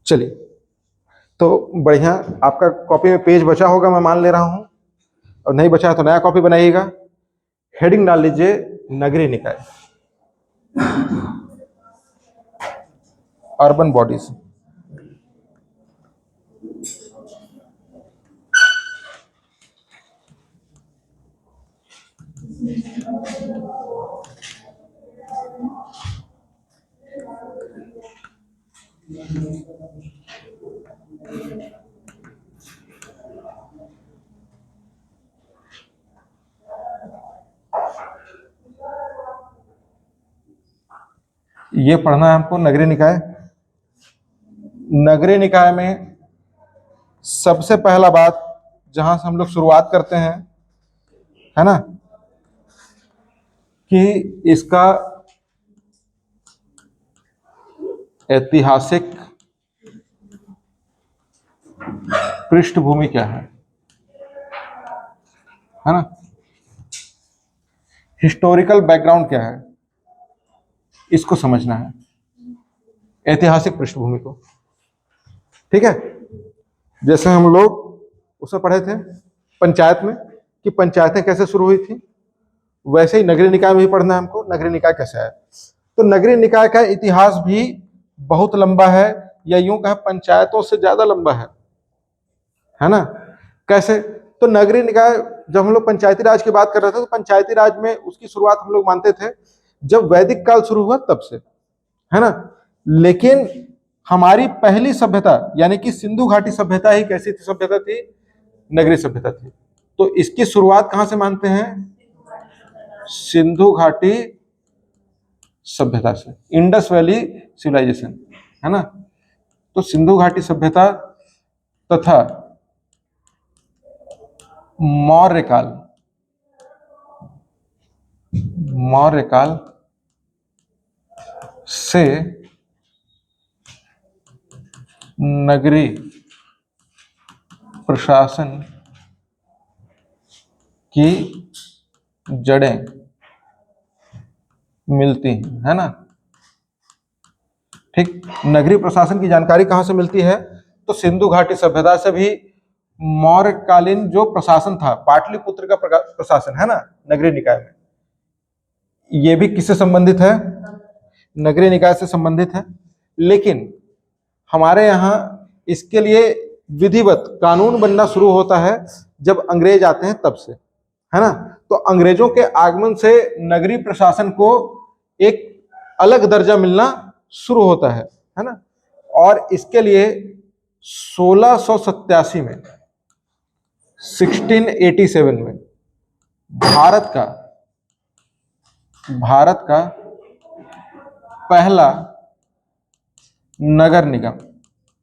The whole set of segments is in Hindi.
चलिए, तो बढ़िया, आपका कॉपी में पेज बचा होगा मैं मान ले रहा हूं, और नहीं बचा है तो नया कॉपी बनाइएगा। हेडिंग डाल लीजिए नगरीय निकाय, अर्बन बॉडीज। ये पढ़ना है हमको नगरीय निकाय। नगरीय निकाय में सबसे पहला बात जहां से हम लोग शुरुआत करते हैं, है ना, कि इसका ऐतिहासिक पृष्ठभूमि क्या है ना, हिस्टोरिकल बैकग्राउंड क्या है, इसको समझना है, ऐतिहासिक पृष्ठभूमि को। ठीक है, जैसे हम लोग उसमें पढ़े थे पंचायत में कि पंचायतें कैसे शुरू हुई थी, वैसे ही नगरीय निकाय में भी पढ़ना है हमको, नगरीय निकाय कैसे आया। तो नगरीय निकाय का इतिहास भी बहुत लंबा है, या यूं कहें पंचायतों से ज्यादा लंबा है ना। कैसे? तो नगरीय निकाय, जब हम लोग पंचायती राज की बात कर रहे थे, तो पंचायती राज में उसकी शुरुआत हम लोग मानते थे जब वैदिक काल शुरू हुआ तब से, है ना। लेकिन हमारी पहली सभ्यता यानी कि सिंधु घाटी सभ्यता ही कैसी थी, सभ्यता थी, नगरीय सभ्यता थी। तो इसकी शुरुआत कहां से मानते हैं? सिंधु घाटी सभ्यता से, इंडस वैली सिविलाइजेशन, है ना। तो सिंधु घाटी सभ्यता तथा मौर्य काल से नगरीय प्रशासन की जड़ें मिलती हैं, है ना। ठीक, नगरीय प्रशासन की जानकारी कहां से मिलती है? तो सिंधु घाटी सभ्यता से भी मौर्यकालीन जो प्रशासन था, पाटलिपुत्र का प्रशासन, है ना, नगरीय निकाय में, ये भी किससे संबंधित है? नगरीय निकाय से संबंधित है। लेकिन हमारे यहाँ इसके लिए विधिवत कानून बनना शुरू होता है जब अंग्रेज आते हैं तब से, है ना। तो अंग्रेजों के आगमन से नगरीय प्रशासन को एक अलग दर्जा मिलना शुरू होता है ना। और इसके लिए 1687 में, 1687 में भारत का पहला नगर निगम,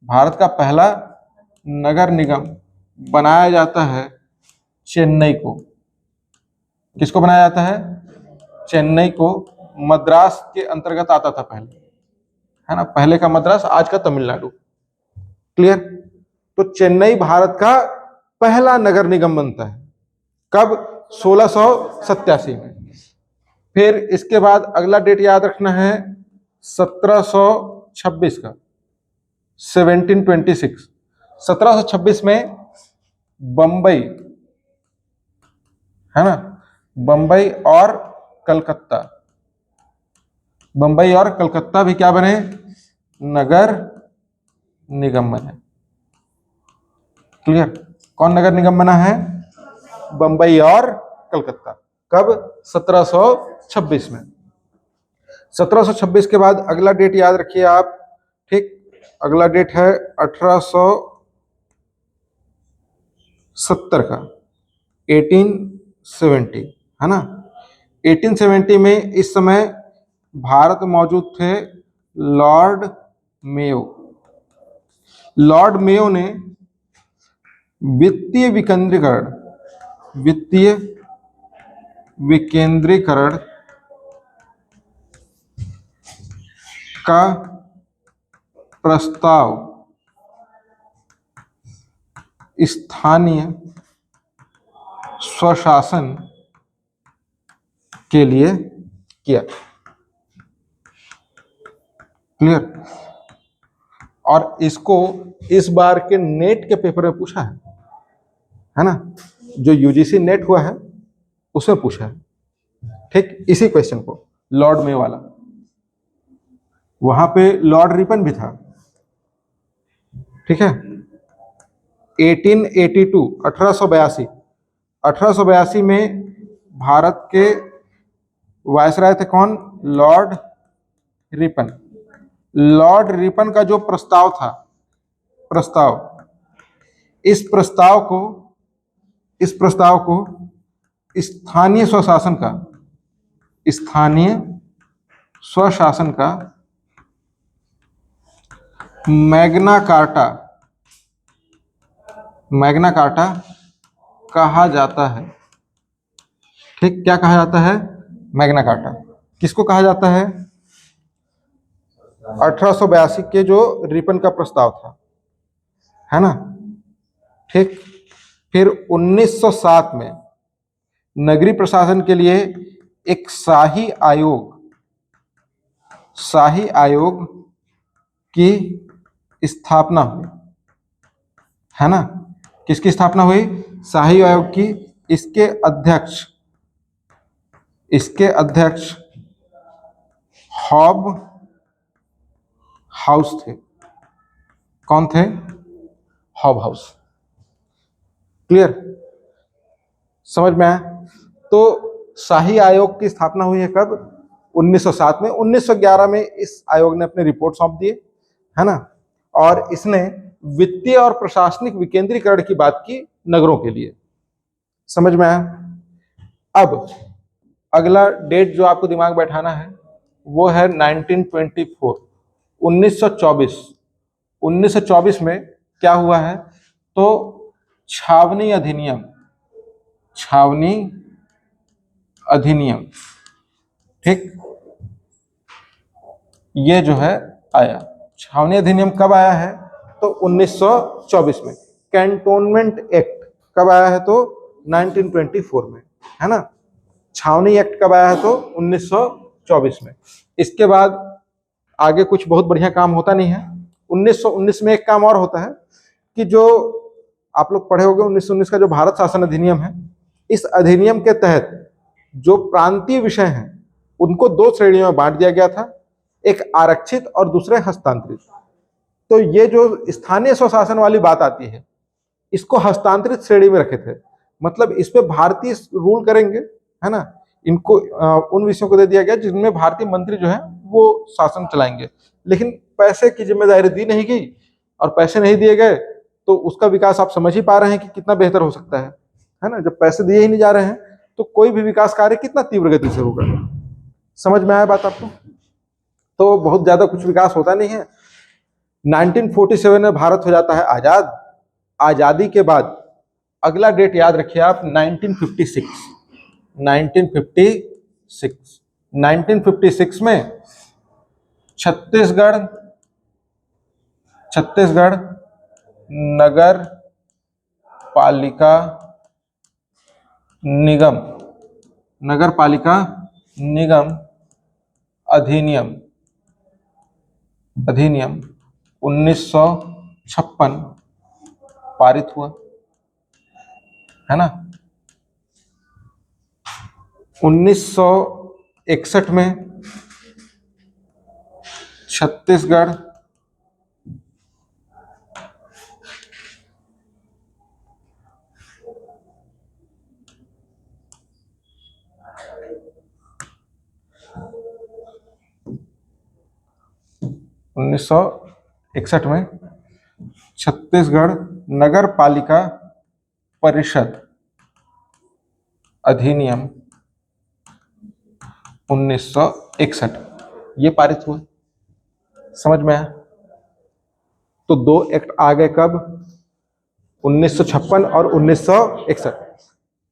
भारत का पहला नगर निगम बनाया जाता है चेन्नई को। किसको बनाया जाता है? चेन्नई को। मद्रास के अंतर्गत आता था पहले, है ना, पहले का मद्रास, आज का तमिलनाडु। क्लियर? तो चेन्नई भारत का पहला नगर निगम बनता है। कब? 1687 में। फिर इसके बाद अगला डेट याद रखना है 1726 का, 1726। 1726 में बंबई, है ना, बंबई और कलकत्ता, बंबई और कलकत्ता भी क्या बने? नगर निगम बने। क्लियर? कौन नगर निगम बना है? बंबई और कलकत्ता। कब? 1726 में। 1726 के बाद अगला डेट याद रखिए आप। ठीक, अगला डेट है 1870 का, 1870, है ना। 1870 में इस समय भारत मौजूद थे लॉर्ड मेयो। लॉर्ड मेयो ने वित्तीय विकेंद्रीकरण का प्रस्ताव स्थानीय स्वशासन के लिए किया। क्लियर? और इसको इस बार के नेट के पेपर में पूछा है ना, जो यूजीसी नेट हुआ है उसमें पूछा है। ठीक, इसी क्वेश्चन को लॉर्ड मे वाला, वहां पे लॉर्ड रिपन भी था। ठीक है, 1882 1882 1882 में भारत के वायसराय थे कौन? Lord Ripon. लॉर्ड रिपन का जो प्रस्ताव था, इस प्रस्ताव को स्थानीय स्वशासन का मैग्ना कार्टा कहा जाता है। ठीक, क्या कहा जाता है? Magna carta. किसको कहा जाता है? 1882 के जो रिपन का प्रस्ताव था, है ना। ठीक, फिर 1907 में नगरीय प्रशासन के लिए एक शाही आयोग की स्थापना हुई, है ना। किसकी स्थापना हुई? शाही आयोग की। इसके अध्यक्ष हॉब हाउस थे। कौन थे? Hob house. क्लियर, समझ में आया? तो शाही आयोग की स्थापना हुई है कब? 1907 में। 1911 में इस आयोग ने अपने रिपोर्ट सौंप दिए, है ना। और इसने वित्तीय और प्रशासनिक विकेंद्रीकरण की बात की नगरों के लिए। समझ में आया? अब अगला डेट जो आपको दिमाग बैठाना है वो है 1924, 1924। 1924 में क्या हुआ है? तो छावनी अधिनियम, ठीक, ये जो है आया। छावनी अधिनियम कब आया है? तो 1924 में। कैंटोनमेंट एक्ट कब आया है? तो 1924 में, है ना। छावनी एक्ट कब आया है? तो 1924 में। इसके बाद आगे कुछ बहुत बढ़िया काम होता नहीं है। 1919 में एक काम और होता है कि जो आप लोग पढ़े होंगे 1919 का जो भारत शासन अधिनियम है, इस अधिनियम के तहत जो प्रांतीय विषय हैं उनको दो श्रेणियों में बांट दिया गया था, एक आरक्षित और दूसरे हस्तांतरित। तो ये जो स्थानीय स्वशासन वाली बात आती है, इसको हस्तांतरित श्रेणी में रखे थे। मतलब इस पे भारतीय रूल करेंगे, है ना। इनको उन विषयों को दे दिया गया जिनमें भारतीय मंत्री जो है वो शासन चलाएंगे। लेकिन पैसे की जिम्मेदारी दी नहीं गई और पैसे नहीं दिए गए तो उसका विकास आप समझ ही पा रहे हैं कि कितना बेहतर हो सकता है ना। जब पैसे दिए ही नहीं जा रहे हैं तो कोई भी विकास कार्य कितना तीव्र गति से होगा। समझ में आया बात आपको? तो बहुत ज्यादा कुछ विकास होता नहीं है। 1947 में भारत हो जाता है आजाद। आजादी के बाद अगला डेट याद रखिए आप, 1956। 1956 में छत्तीसगढ़ नगर पालिका निगम अधिनियम 1956 पारित हुआ, है ना। 1961 में छत्तीसगढ़ नगर पालिका परिषद अधिनियम 1961 ये पारित हुआ। समझ में आया? तो दो एक्ट आ गए कब? 1956 और 1961।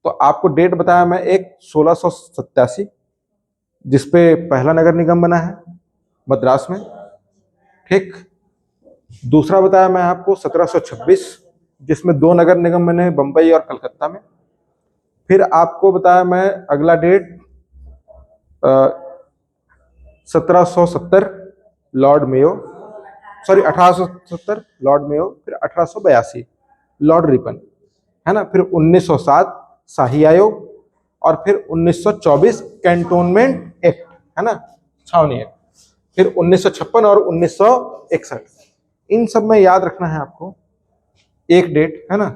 तो आपको डेट बताया मैं एक 1687 जिसपे पहला नगर निगम बना है मद्रास में। ठीक, दूसरा बताया मैं आपको 1726 जिसमें दो नगर निगम बने बंबई और कलकत्ता में। फिर आपको बताया मैं अगला date 1770 lord Mayo sorry 1870 lord Mayo, फिर 1882 लॉर्ड रिपन, है ना, फिर 1907 शाही आयोग, और फिर 1924 कैंटोनमेंट एक्ट, है ना, छावनी एक्ट, फिर 1956 और 1961। इन सब में याद रखना है आपको एक डेट, है ना,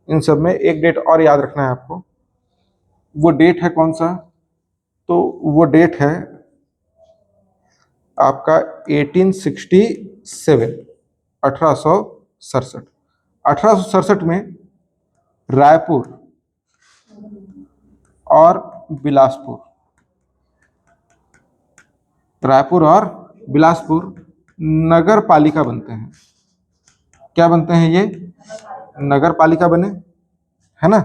इन सब में एक डेट और याद रखना है आपको। वो डेट है कौन सा? तो वो डेट है आपका 1867, 1867। 1867 में रायपुर और बिलासपुर, रायपुर और बिलासपुर नगर पालिका बनते हैं। क्या बनते हैं ये? नगर पालिका बने, है ना।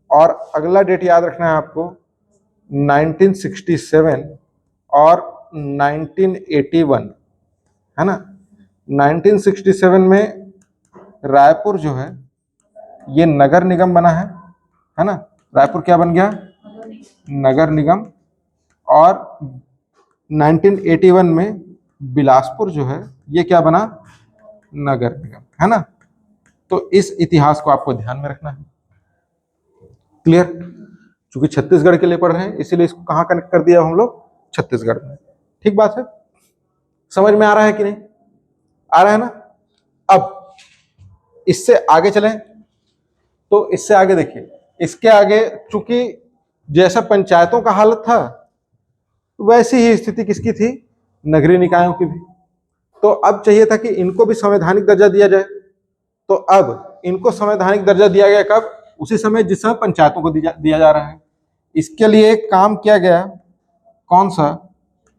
और अगला डेट याद रखना है आपको 1967 और 1981, है ना। 1967 में रायपुर जो है ये नगर निगम बना है ना। रायपुर क्या बन गया? नगर निगम। और 1981 में बिलासपुर जो है ये क्या बना? नगर निगम, है ना। तो इस इतिहास को आपको ध्यान में रखना है। क्लियर? क्योंकि छत्तीसगढ़ के लिए पढ़ रहे हैं इसीलिए इसको कहाँ कनेक्ट कर दिया हम लोग? छत्तीसगढ़ में। ठीक बात है? समझ में आ रहा है कि नहीं? आ रहा है ना। अब इससे आगे चलें, तो इससे आगे देखिए, इसके आगे चूंकि जैसा पंचायतों का हालत था वैसी ही स्थिति किसकी थी? नगरीय निकायों की भी। तो अब चाहिए था कि इनको भी संवैधानिक दर्जा दिया जाए। तो अब इनको संवैधानिक दर्जा दिया गया कब? उसी समय जिस समय पंचायतों को दिया जा रहा है। इसके लिए एक काम किया गया, कौन सा?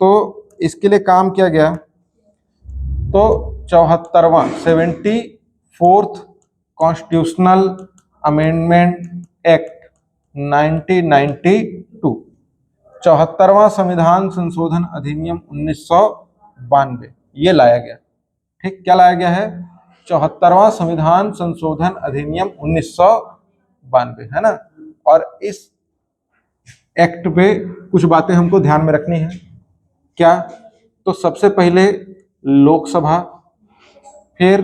तो इसके लिए काम किया गया तो 74वां 74th कॉन्स्टिट्यूशनल अमेंडमेंट एक्ट 1992, 74वां संविधान संशोधन अधिनियम 1992 ये लाया गया। ठीक, क्या लाया गया है? 74वां संविधान संशोधन अधिनियम 1992, है ना। और इस एक्ट पे कुछ बातें हमको ध्यान में रखनी है। क्या? तो सबसे पहले लोकसभा, फिर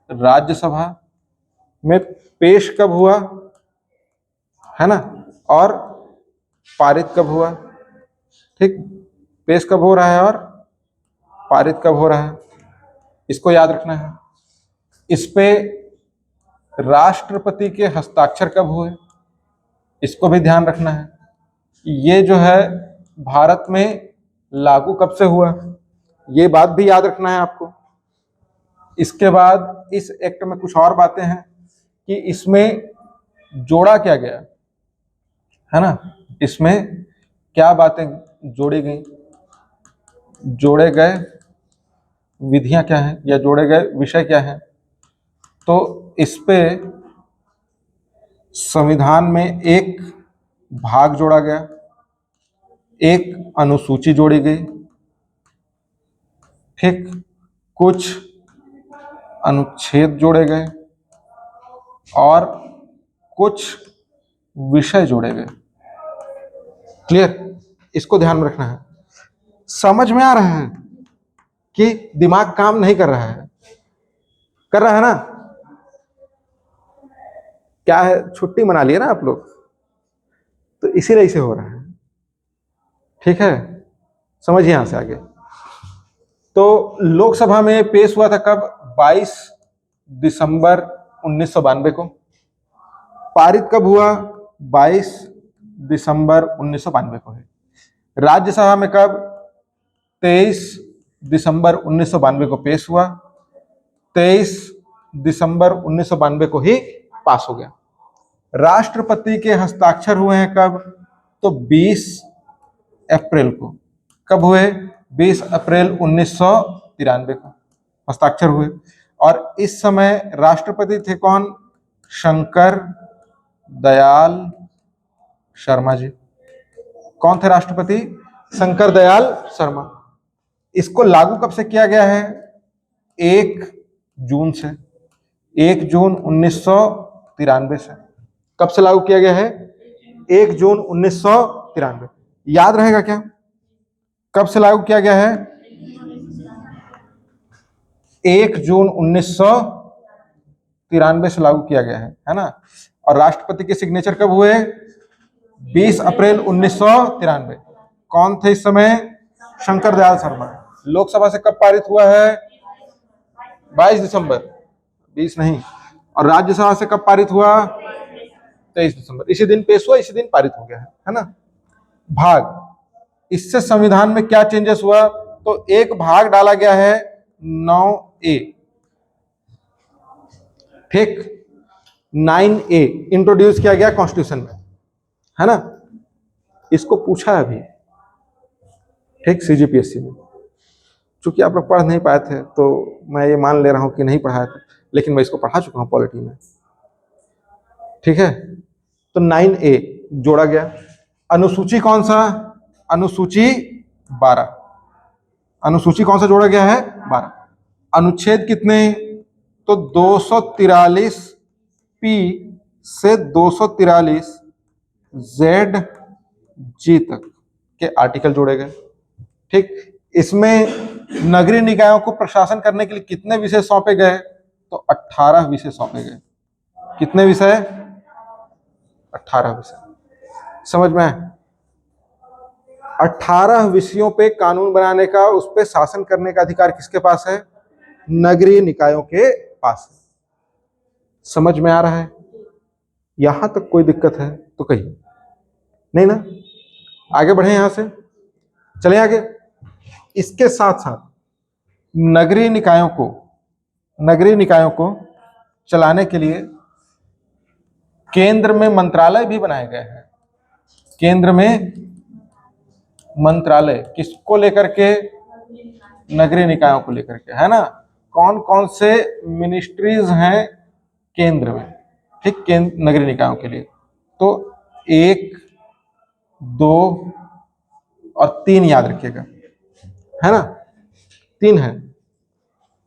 राज्यसभा में पेश कब हुआ, है ना, और पारित कब हुआ। ठीक, पेश कब हो रहा है और पारित कब हो रहा है, इसको याद रखना है। इस पे राष्ट्रपति के हस्ताक्षर कब हुए, इसको भी ध्यान रखना है। ये जो है भारत में लागू कब से हुआ, ये बात भी याद रखना है आपको। इसके बाद इस एक्ट में कुछ और बातें हैं कि इसमें जोड़ा क्या गया, है ना, इसमें क्या बातें जोड़ी गई, जोड़े गए विधियां क्या हैं या जोड़े गए विषय क्या हैं। तो इस पे संविधान में एक भाग जोड़ा गया, एक अनुसूची जोड़ी गई, ठीक, कुछ अनुच्छेद जोड़े गए और कुछ विषय जोड़े गए। क्लियर? इसको ध्यान में रखना है। समझ में आ रहा है कि दिमाग काम नहीं कर रहा है? कर रहा है ना? क्या है, छुट्टी मना लिया ना आप लोग, तो इसीलिए इसे हो रहा है। ठीक है, समझिए यहां से आगे। तो लोकसभा में पेश हुआ था कब? 22 दिसंबर 1992 को। पारित कब हुआ? 22 दिसंबर 1992 को है। राज्यसभा में कब? 23 दिसंबर 1992 को पेश हुआ, 23 दिसंबर 1992 को ही पास हो गया। राष्ट्रपति के हस्ताक्षर हुए हैं कब? तो 20 अप्रैल को। कब हुए? 20 अप्रैल 1993 को हस्ताक्षर हुए। और इस समय राष्ट्रपति थे कौन? शंकर दयाल शर्मा जी। कौन थे राष्ट्रपति? शंकर दयाल शर्मा। इसको लागू कब से किया गया है? 1 जून से, 1 जून 1993 से। कब से लागू किया गया है? 1 जून 1993। याद रहेगा क्या कब से लागू किया गया है? 1 जून 1993 से लागू किया गया है ना। और राष्ट्रपति के सिग्नेचर कब हुए? 20 अप्रैल 1993। कौन थे इस समय? शंकर दयाल शर्मा। लोकसभा से कब पारित हुआ है? 22 दिसंबर, 20 नहीं। और राज्यसभा से कब पारित हुआ? 23 दिसंबर। इसी दिन पेश हुआ, इसी दिन पारित हो गया है ना। भाग, इससे संविधान में क्या चेंजेस हुआ? तो एक भाग डाला गया है 9A, ठीक, 9A इंट्रोड्यूस किया गया कॉन्स्टिट्यूशन में, है ना। इसको पूछा है अभी, ठीक, CGPSC में। चूंकि आप लोग पढ़ नहीं पाए थे तो मैं ये मान ले रहा हूं कि नहीं पढ़ाया था, लेकिन मैं इसको पढ़ा चुका हूं पॉलिटी में, ठीक है। तो 9A जोड़ा गया। अनुसूची कौन सा? अनुसूची 12। अनुसूची कौन सा जोड़ा गया है? 12। अनुच्छेद कितने? तो 243P से 243ZG तक के आर्टिकल जोड़े गए, ठीक। इसमें नगरीय निकायों को प्रशासन करने के लिए कितने विषय सौंपे गए? तो 18 विषय सौंपे गए। कितने विषय? 18 विषय। समझ में आए? 18 विषयों पे कानून बनाने का, उस पे शासन करने का अधिकार किसके पास है? नगरीय निकायों के पास है। समझ में आ रहा है? यहां तक कोई दिक्कत है तो कहिए। नहीं ना? आगे बढ़े, यहां से चले आगे। इसके साथ साथ नगरीय निकायों को चलाने के लिए केंद्र में मंत्रालय भी बनाए गए हैं। केंद्र में मंत्रालय किसको लेकर के? नगरीय निकायों को लेकर के, है ना। कौन कौन से मिनिस्ट्रीज हैं केंद्र में, ठीक, नगरीय निकायों के लिए? तो 1, 2 और 3 याद रखिएगा, है ना। 3 है।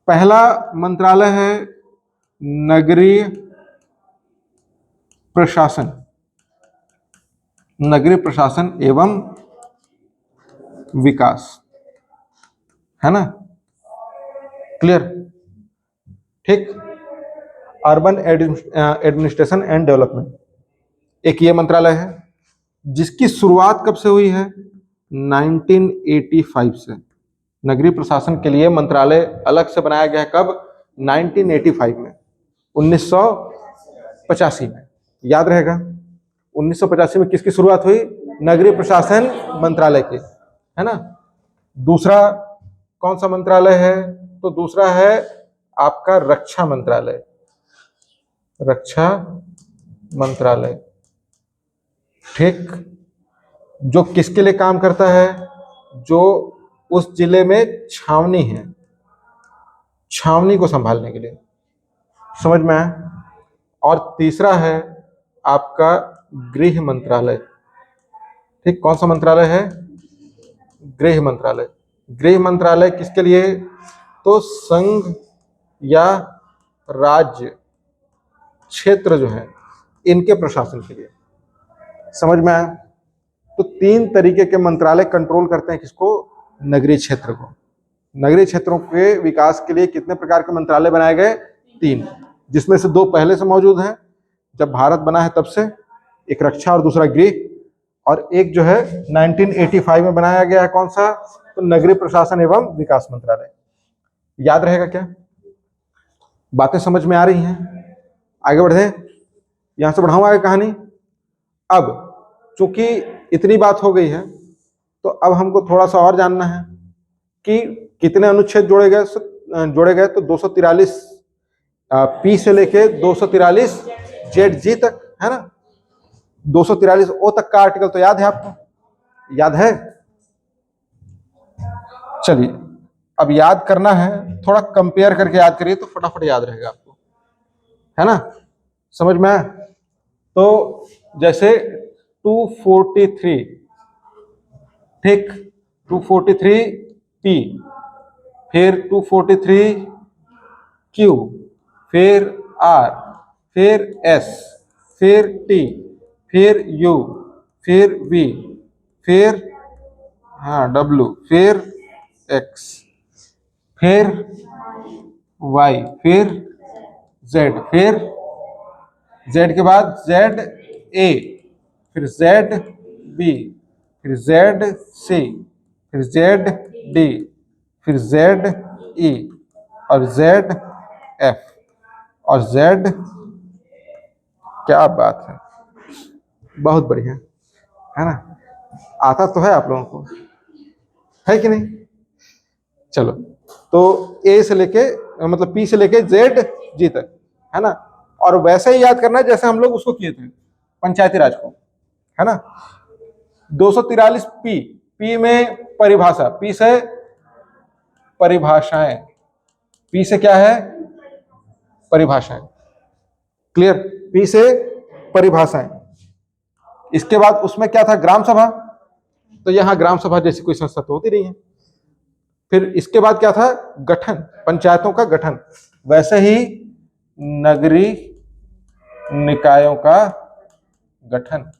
पहला मंत्रालय है नगरीय प्रशासन, नगरीय प्रशासन एवं विकास, है ना, क्लियर, ठीक। अर्बन एडमिनिस्ट्रेशन एंड डेवलपमेंट, एक ये मंत्रालय है जिसकी शुरुआत कब से हुई है? 1985 से। नगरीय प्रशासन के लिए मंत्रालय अलग से बनाया गया है। कब? 1985 में, 1985 में, याद रहेगा। 1985 में किसकी शुरुआत हुई? नगरीय प्रशासन मंत्रालय की, है ना। दूसरा कौन सा मंत्रालय है? तो दूसरा है आपका रक्षा मंत्रालय। रक्षा मंत्रालय, ठीक, जो किसके लिए काम करता है? जो उस जिले में छावनी है, छावनी को संभालने के लिए। समझ में आया? और तीसरा है आपका गृह मंत्रालय, ठीक। कौन सा मंत्रालय है? गृह मंत्रालय। गृह मंत्रालय किसके लिए? तो संघ या राज्य क्षेत्र जो है इनके प्रशासन के लिए। समझ में आया? तो 3 तरीके के मंत्रालय कंट्रोल करते हैं किसको? नगरीय क्षेत्र को। नगरीय क्षेत्रों के विकास के लिए कितने प्रकार के मंत्रालय बनाए गए? 3, जिसमें से 2 पहले से मौजूद हैं, जब भारत बना है तब से, एक रक्षा और दूसरा गृह, और एक जो है 1985 में बनाया गया है। कौन सा? तो नगरीय प्रशासन एवं विकास मंत्रालय। याद रहेगा क्या? बातें समझ में आ रही हैं? आगे बढ़े, यहां से बढ़ाऊं आगे कहानी। अब चूंकि इतनी बात हो गई है तो अब हमको थोड़ा सा और जानना है कि कितने अनुच्छेद जोड़े गए। तो 243 P से लेके 243 ZG तक, है ना। 243 O तक का आर्टिकल तो याद है आपको? याद है? चलिए, अब याद करना है, थोड़ा कंपेयर करके याद करिए तो फटाफट याद रहेगा आपको, है ना। समझ में आया? तो जैसे 243, ठीक, 243P, फिर 243Q, फिर R, फिर S, फिर T, फिर U, फिर V, फिर W, फिर X, फिर वाई, फिर जेड, फिर जेड के बाद जेड ए, फिर जेड बी, फिर जेड सी, फिर जेड डी, फिर जेड ई, और जेड एफ, और जेड। क्या बात है, बहुत बढ़िया, है ना। आता तो है आप लोगों को, है कि नहीं। चलो, तो ए से लेके मतलब पी से लेके जेड जी तक, है ना। और वैसे ही याद करना है जैसे हम लोग उसको किए थे पंचायती राज को, है ना। 243 पी, पी में परिभाषा, पी से परिभाषाएं, पी से क्या है, परिभाषाएं। क्लियर, पी से परिभाषाएं। इसके बाद उसमें क्या था, ग्राम सभा, तो यहां ग्राम सभा जैसी कोई संस्था तो होती नहीं है। फिर इसके बाद क्या था, गठन, पंचायतों का गठन, वैसे ही नगरीय निकायों का गठन,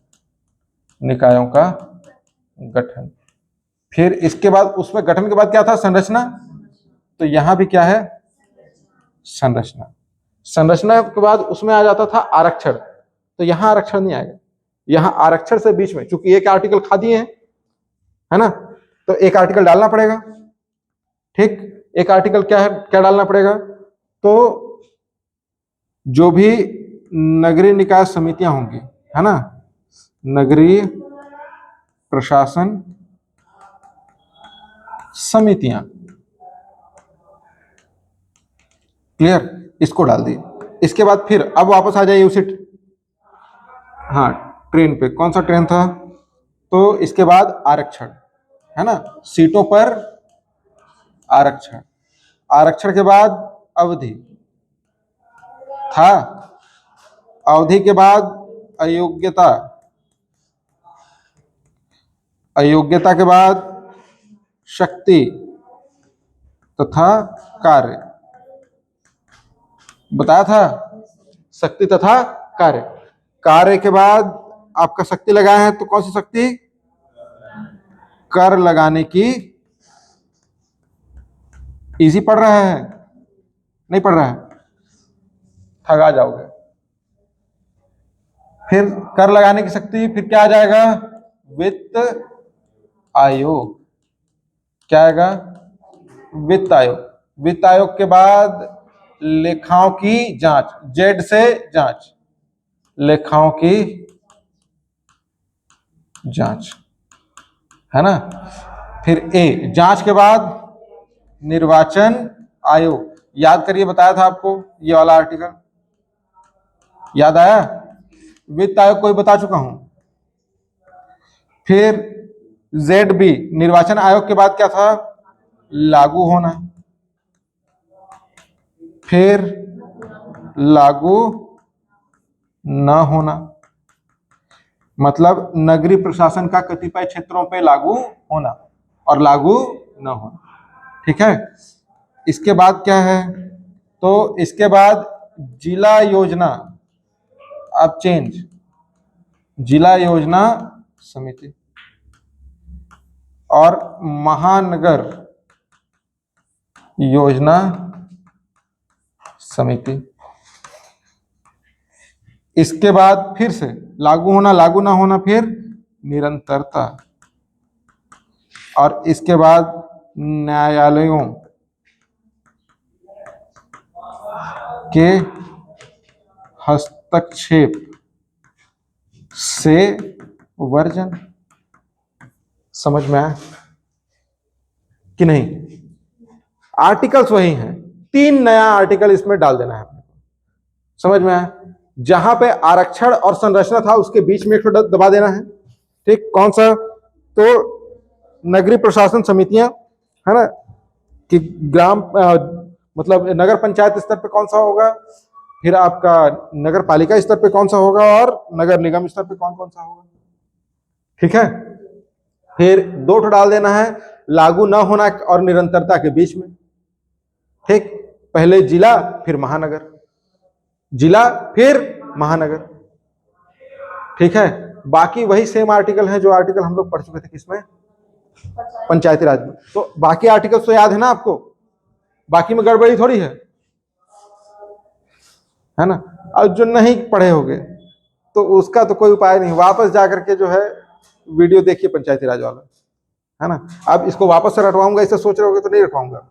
निकायों का गठन। फिर इसके बाद उसमें गठन के बाद क्या था, संरचना, तो यहां भी क्या है, संरचना। संरचना के बाद उसमें आ जाता था आरक्षण, तो यहां आरक्षण नहीं आएगा, यहां आरक्षण से बीच में, चूंकि एक आर्टिकल खा दिए हैं, है ना, तो एक आर्टिकल डालना पड़ेगा। ठीक, एक आर्टिकल क्या है, क्या डालना पड़ेगा, तो जो भी नगरीय निकाय समितियां होंगी, है ना, नगरीय प्रशासन समितियां, क्लियर, इसको डाल दिए। इसके बाद फिर अब वापस आ जाइए उसी, हाँ, ट्रेन पे, कौन सा ट्रेन था, तो इसके बाद आरक्षण, है ना, सीटों पर आरक्षण, आरक्षण के बाद अवधि था, अवधि के बाद अयोग्यता, अयोग्यता के बाद शक्ति तथा कार्य, बताया था, शक्ति तथा कार्य। कार्य के बाद आपका शक्ति लगाया है, तो कौन सी शक्ति, कर लगाने की। इजी पढ़ रहा है, नहीं पढ़ रहा है, ठगा जाओगे। फिर कर लगाने की शक्ति, फिर क्या आ जाएगा, वित्त आयोग, क्या आएगा, वित्त आयोग। वित्त आयोग के बाद लेखाओं की जांच, जेड से जांच, लेखाओं की जांच, है ना। फिर ए, जांच के बाद निर्वाचन आयोग, याद करिए, बताया था आपको ये वाला आर्टिकल, याद आया, वित्त आयोग को ही बता चुका हूं। फिर जेड बी, निर्वाचन आयोग के बाद क्या था, लागू होना, फिर लागू न होना, मतलब नगरीय प्रशासन का कतिपय क्षेत्रों पे लागू होना और लागू न होना, ठीक है। इसके बाद क्या है, तो इसके बाद जिला योजना, अब चेंज, जिला योजना समिति और महानगर योजना समिति। इसके बाद फिर से लागू होना, लागू ना होना, फिर निरंतरता, और इसके बाद न्यायालयों के हस्तक्षेप से वर्जन। समझ में आया कि नहीं, आर्टिकल्स वही हैं, 3 नया आर्टिकल इसमें डाल देना है, समझ में आया। जहां पे आरक्षण और संरचना था उसके बीच में एक दबा देना है, ठीक, कौन सा, तो नगरीय प्रशासन समितियां, है ना, कि ग्राम मतलब नगर पंचायत स्तर पे कौन सा होगा, फिर आपका नगर पालिका स्तर पे कौन सा होगा, और नगर निगम स्तर पे कौन कौन सा होगा, ठीक है। फिर 2 डाल देना है, लागू न होना और निरंतरता के बीच में, ठीक, पहले जिला फिर महानगर, जिला फिर महानगर, ठीक है। बाकी वही सेम आर्टिकल है जो आर्टिकल हम लोग पढ़ चुके थे किसमें, पंचायती राज में। तो बाकी आर्टिकल्स तो याद है ना आपको, बाकी में गड़बड़ी थोड़ी है, है ना। और जो नहीं पढ़े होंगे तो उसका तो कोई उपाय नहीं, वापस जा करके जो है वीडियो देखिए पंचायती राज वाला, है ना। अब इसको वापस से रटवाऊंगा, इससे सोच रहे होगे तो नहीं रटवाऊंगा।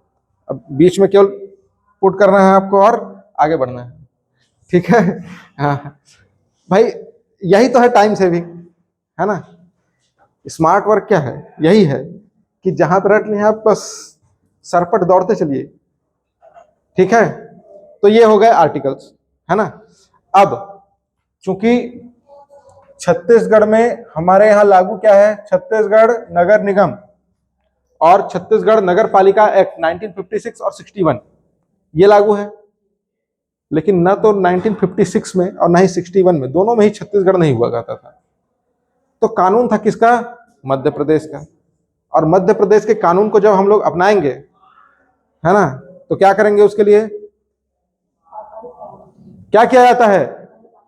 अब बीच में केवल पुट करना है आपको और आगे बढ़ना है, ठीक है। हाँ भाई, यही तो है टाइम सेविंग, है ना। स्मार्ट वर्क क्या है, यही है कि जहां पर रट नहीं है आप बस सरपट दौड़ते चलिए, ठीक है। तो ये हो गए आर्टिकल्स, है ना। अब चूंकि छत्तीसगढ़ में हमारे यहाँ लागू क्या है, छत्तीसगढ़ नगर निगम और छत्तीसगढ़ नगर पालिका एक्ट 1956 और 61 ये लागू है। लेकिन न तो 1956 में और न ही 61 में, दोनों में ही छत्तीसगढ़ नहीं हुआ करता था। तो कानून था किसका, मध्य प्रदेश का। और मध्य प्रदेश के कानून को जब हम लोग अपनाएंगे, है ना, तो क्या करेंगे, उसके लिए क्या किया जाता है,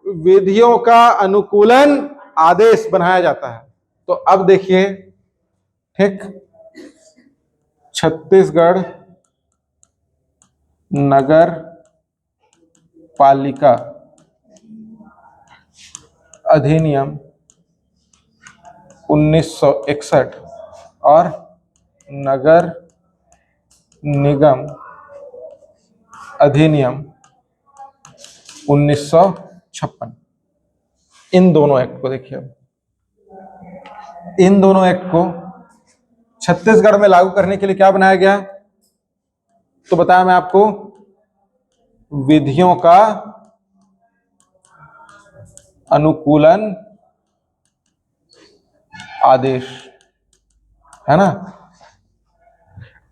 विधियों का अनुकूलन आदेश बनाया जाता है। तो अब देखिए, ठीक, छत्तीसगढ़ नगर पालिका अधिनियम 1961 और नगर निगम अधिनियम 1956, इन दोनों एक्ट को देखिए। इन दोनों एक्ट को छत्तीसगढ़ में लागू करने के लिए क्या बनाया गया, तो बताया मैं आपको, विधियों का अनुकूलन आदेश, है ना,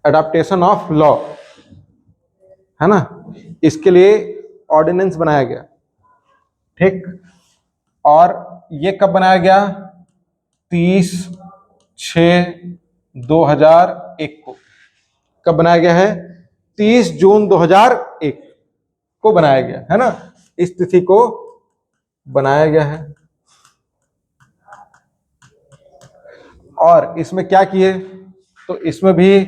एडाप्टेशन ऑफ लॉ, है ना। इसके लिए ऑर्डिनेंस बनाया गया, ठीक। और ये कब बनाया गया, 30/6/2001 को। कब बनाया गया है, 30 जून 2001 को बनाया गया, है ना। इस तिथि को बनाया गया है। और इसमें क्या किए, तो इसमें भी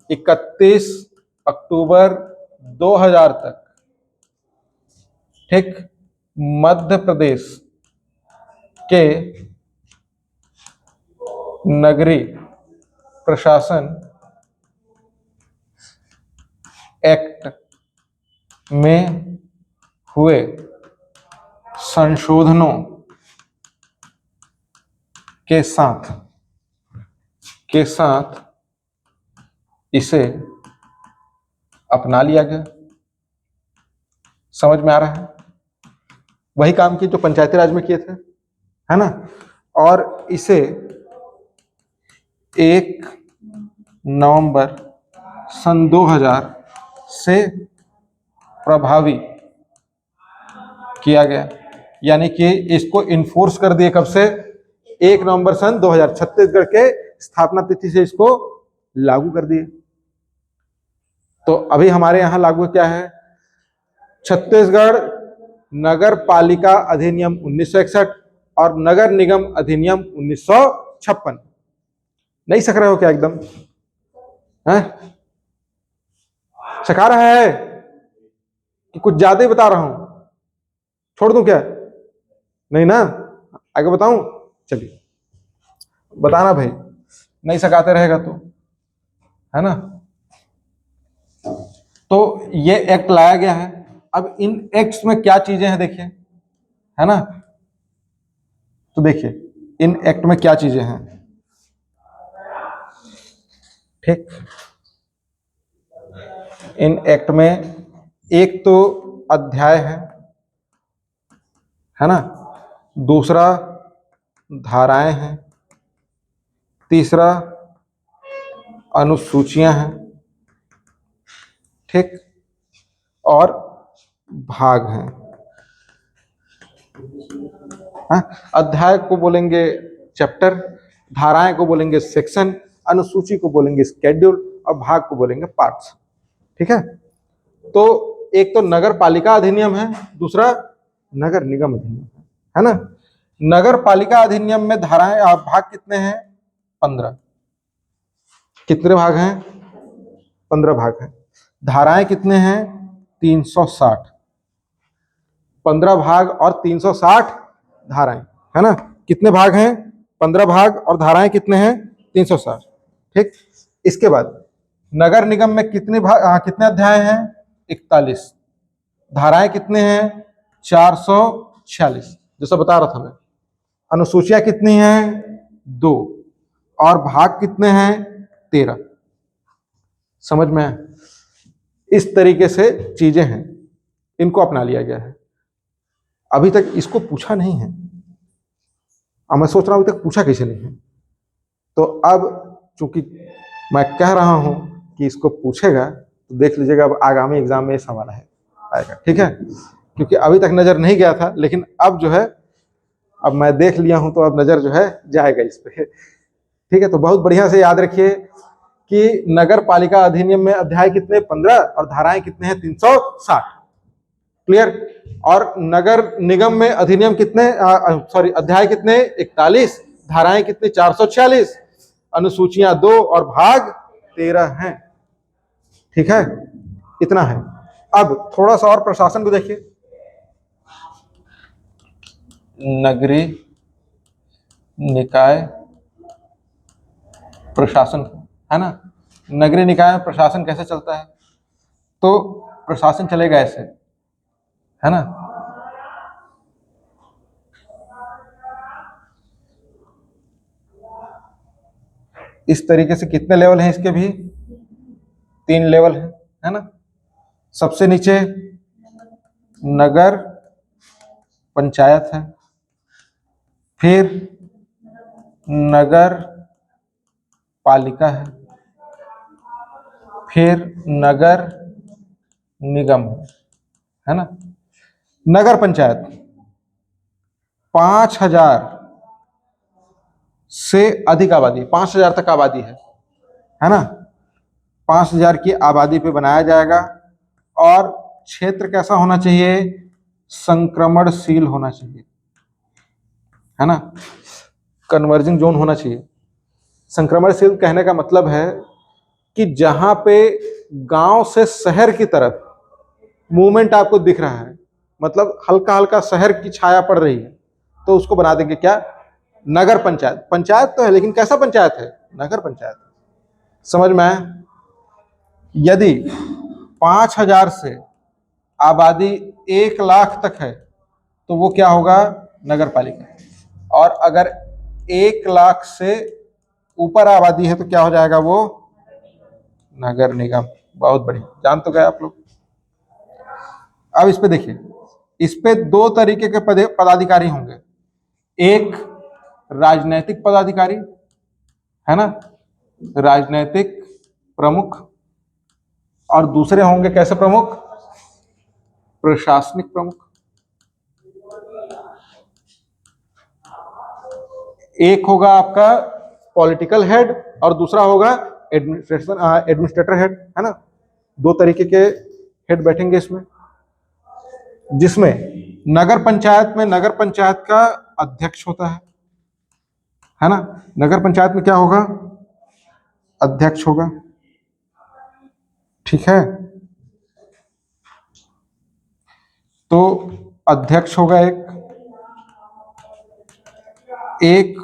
31 अक्टूबर 2000 तक, ठीक, मध्य प्रदेश के नगरीय प्रशासन एक्ट में हुए संशोधनों के साथ इसे अपना लिया गया। समझ में आ रहा है, वही काम किए जो पंचायती राज में किए थे, है ना। और इसे 1 नवंबर सन 2000 से प्रभावी किया गया, यानी कि इसको इन्फोर्स कर दिए, कब से, 1 नवंबर सन 2000, छत्तीसगढ़ के स्थापना तिथि से इसको लागू कर दिए। तो अभी हमारे यहां लागू क्या है, छत्तीसगढ़ नगर पालिका अधिनियम 1961 और नगर निगम अधिनियम 1956। नहीं सक रहे हो क्या, एकदम है, सका रहा है कि कुछ ज्यादा ही बता रहा हूं, छोड़ दूं क्या, नहीं ना, आगे बताऊं, चलिए बताना भाई, नहीं सकाते रहेगा तो, है ना। तो ये एक्ट लाया गया है। अब इन एक्ट्स में क्या चीजें हैं देखिए, है ना। तो देखिए इन एक्ट में क्या चीजें हैं, ठीक। इन एक्ट में एक तो अध्याय है ना, दूसरा धाराएं हैं, तीसरा अनुसूचियां हैं, ठीक, और भाग हैं। हाँ? अध्याय को बोलेंगे चैप्टर, धाराएं को बोलेंगे सेक्शन, अनुसूची को बोलेंगे स्केड्यूल और भाग को बोलेंगे पार्ट्स, ठीक है। तो एक तो नगर पालिका अधिनियम है, दूसरा नगर निगम अधिनियम है ना। नगर पालिका अधिनियम में धाराएं भाग कितने हैं, 15। कितने भाग हैं, 15 भाग हैं। धाराएं कितने हैं, 360। 15 भाग और 360 धाराएं, है ना। कितने भाग हैं? 15 भाग और धाराएं कितने हैं? 360। ठीक। इसके बाद नगर निगम में कितने भाग, कितने अध्याय हैं? 41। धाराएं कितने हैं? 446, जैसा बता रहा था मैं। अनुसूचियां कितनी हैं? 2। और भाग कितने हैं? 13। समझ में आया? इस तरीके से चीजें हैं, इनको अपना लिया गया है। अभी तक इसको पूछा नहीं है, अब मैं सोच रहा हूं अभी तक पूछा कैसे नहीं है। तो अब चूंकि मैं कह रहा हूं कि इसको पूछेगा, तो देख लीजिएगा अब आगामी एग्जाम में ये सवाल आएगा। ठीक है, क्योंकि अभी तक नजर नहीं गया था, लेकिन अब जो है, अब मैं देख लिया हूं तो अब नजर जो है जाएगा इस पे। ठीक है, तो बहुत बढ़िया से याद रखिए कि नगर पालिका अधिनियम में अध्याय कितने? 15 और धाराएं कितने हैं? 360। क्लियर। और नगर निगम में अधिनियम कितने, सॉरी अध्याय कितने? 41। धाराएं कितने? 446। अनुसूचियां 2 और भाग 13 हैं। ठीक है, इतना है। अब थोड़ा सा और प्रशासन को देखिए। नगरीय निकाय प्रशासन, है ना। नगरीय निकाय में प्रशासन कैसे चलता है? तो प्रशासन चलेगा ऐसे, है ना। इस तरीके से कितने लेवल हैं इसके भी? 3 लेवल है ना। सबसे नीचे नगर पंचायत है, फिर नगर पालिका है, फिर नगर निगम है ना। नगर पंचायत 5000 से अधिक आबादी, 5000 तक आबादी है ना। 5000 की आबादी पे बनाया जाएगा। और क्षेत्र कैसा होना चाहिए? संक्रमणशील होना चाहिए, है ना। कन्वर्जिंग जोन होना चाहिए। संक्रमणशील कहने का मतलब है कि जहां पे गांव से शहर की तरफ मूवमेंट आपको दिख रहा है, मतलब हल्का हल्का शहर की छाया पड़ रही है, तो उसको बना देंगे क्या? नगर पंचायत। पंचायत तो है, लेकिन कैसा पंचायत है? नगर पंचायत। समझ में आया? यदि 5000 से आबादी 1 लाख तक है तो वो क्या होगा? नगर पालिका। और अगर 1 लाख से ऊपर आबादी है तो क्या हो जाएगा? वो नगर निगम। बहुत बढ़िया, जान तो गए आप लोग। अब इस पे देखिए, इस पे 2 तरीके के पदाधिकारी होंगे। एक राजनैतिक पदाधिकारी, है ना, राजनैतिक प्रमुख। और दूसरे होंगे कैसे प्रमुख? प्रशासनिक प्रमुख। एक होगा आपका पॉलिटिकल हेड और दूसरा होगा एडमिनिस्ट्रेटर हेड, है ना। 2 तरीके के हेड बैठेंगे इसमें। जिसमें नगर पंचायत में नगर पंचायत का अध्यक्ष होता है ना। नगर पंचायत में क्या होगा? अध्यक्ष होगा। ठीक है, तो अध्यक्ष होगा एक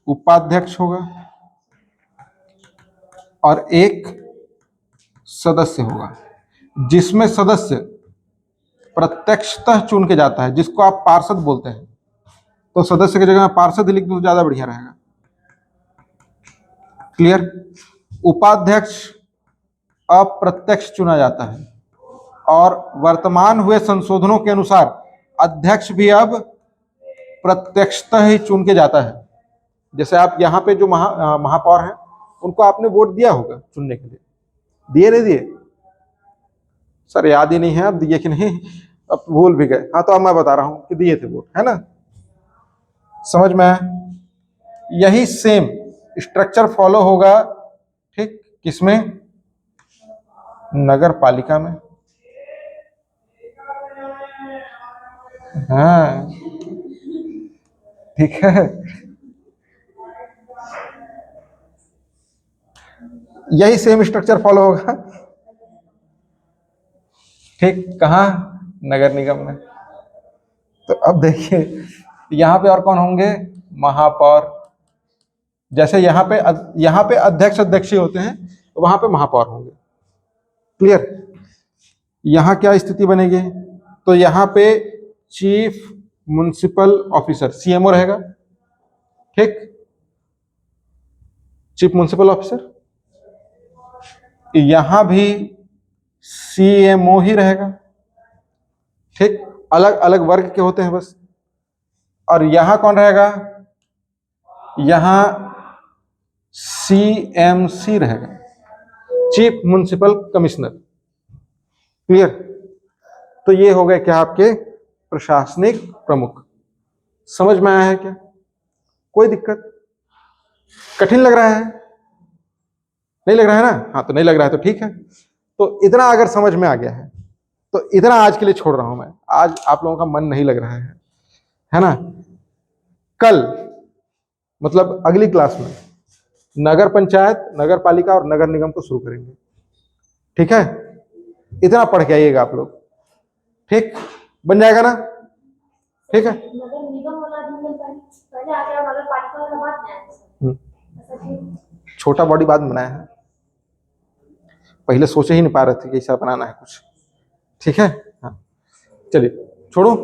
उपाध्यक्ष होगा और एक सदस्य होगा। जिसमें सदस्य प्रत्यक्षतः चुन के जाता है, जिसको आप पार्षद बोलते हैं। तो सदस्य की जगह मैं पार्षद लिख दूं तो ज्यादा बढ़िया रहेगा। क्लियर। उपाध्यक्ष अप्रत्यक्ष चुना जाता है। और वर्तमान हुए संशोधनों के अनुसार अध्यक्ष भी अब प्रत्यक्षतः ही चुन के जाता है। जैसे आप यहाँ पे जो महापौर हैं, उनको आपने वोट दिया होगा चुनने के लिए। दिए नहीं दिए? सर याद ही नहीं है, अब दिए कि नहीं, अब भूल भी गए। हाँ, तो अब मैं बता रहा हूं कि दिए थे वोट, है ना। समझ में आया? यही सेम स्ट्रक्चर फॉलो होगा, ठीक, किसमें? नगर पालिका में। हाँ, ठीक है। यही सेम स्ट्रक्चर फॉलो होगा, ठीक। कहाँ? नगर निगम में। तो अब देखिए यहाँ पे और कौन होंगे, महापौर। जैसे यहाँ पे अध्यक्ष अध्यक्षी होते हैं, तो वहां पे महापौर होंगे। क्लियर। यहाँ क्या स्थिति बनेगी, तो यहाँ पे चीफ म्युनिसिपल ऑफिसर सीएमओ रहेगा, ठीक, चीफ म्युनिसिपल ऑफिसर। यहां भी सीएमओ ही रहेगा, ठीक, अलग अलग वर्ग के होते हैं बस। और यहां कौन रहेगा, यहां सीएमसी रहेगा, चीफ म्युनिसिपल कमिश्नर। क्लियर। तो ये हो गए क्या आपके प्रशासनिक प्रमुख। समझ में आया है क्या, कोई दिक्कत, कठिन लग रहा है, नहीं लग रहा है ना? हाँ, तो नहीं लग रहा है तो ठीक है। तो इतना अगर समझ में आ गया है तो इतना आज के लिए छोड़ रहा हूं मैं। आज आप लोगों का मन नहीं लग रहा है ना? कल मतलब अगली क्लास में नगर पंचायत, नगर पालिका और नगर निगम को शुरू करेंगे, ठीक है? इतना पढ़ के आइएगा आप लोग, ठीक, बन जाएगा ना? ठीक है। नगर निगम वाला पहले आ गया, नगर पालिका वाला बाद में आया। छोटा बॉडी बाद में बनाया है, पहले सोचे ही नहीं पा रहे थे कि ऐसा बनाना है कुछ, ठीक है? हाँ, चलिए छोड़ो।